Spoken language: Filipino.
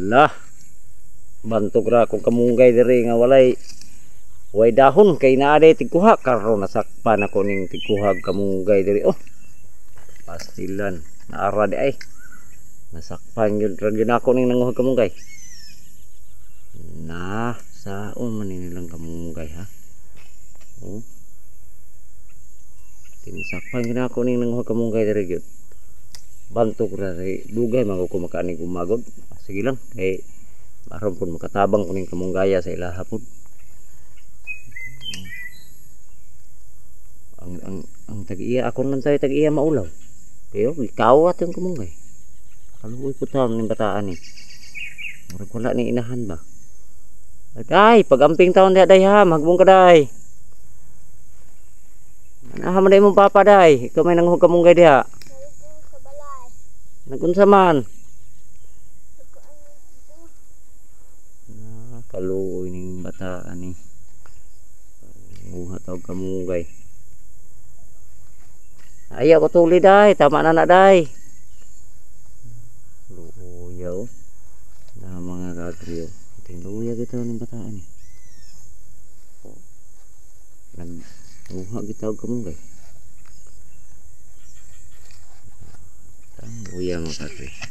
Lah, bantog ra akong kamunggay diri nga way dahon kay naa day tigkuha karon nasakpan ako ning tigkuhag kamunggay diri. Oh, pastilan naara di ay. Nasakpan gyud ra gyud ako ning nanguhag kamunggay. Nah, saon man nilang kamunggay ha. Oh. Tinsakpan gyud ako ning nanguhag kamunggay diri gyud. Bantog ra dugay man ko makaani gumagod. Sige lang kay aron pud makatabang ko ning kamunggaya sa ilaha pud. Ang tag-iya ako lang tayo tag-iya maulaw. Pero gikawat yung kamunggay. Kaluoy pud taon ning bataan ni. Murag wala ning inahan ba. Ay, pag-amping taon diha day ha, magbong ka day. Anaha man day mong papa day. Ikaw may nanguhag kamunggay diha. Nagunsa man. Kaluoy ning bataan ni. Nguha taw kamunggay. Ayaw ko tuli day, tama na na day. Luyaw. Na mga kagriyo. Ting luya kita ng bataan ni. Nagmuha kita og kamunggay. Luya mga kagriyo.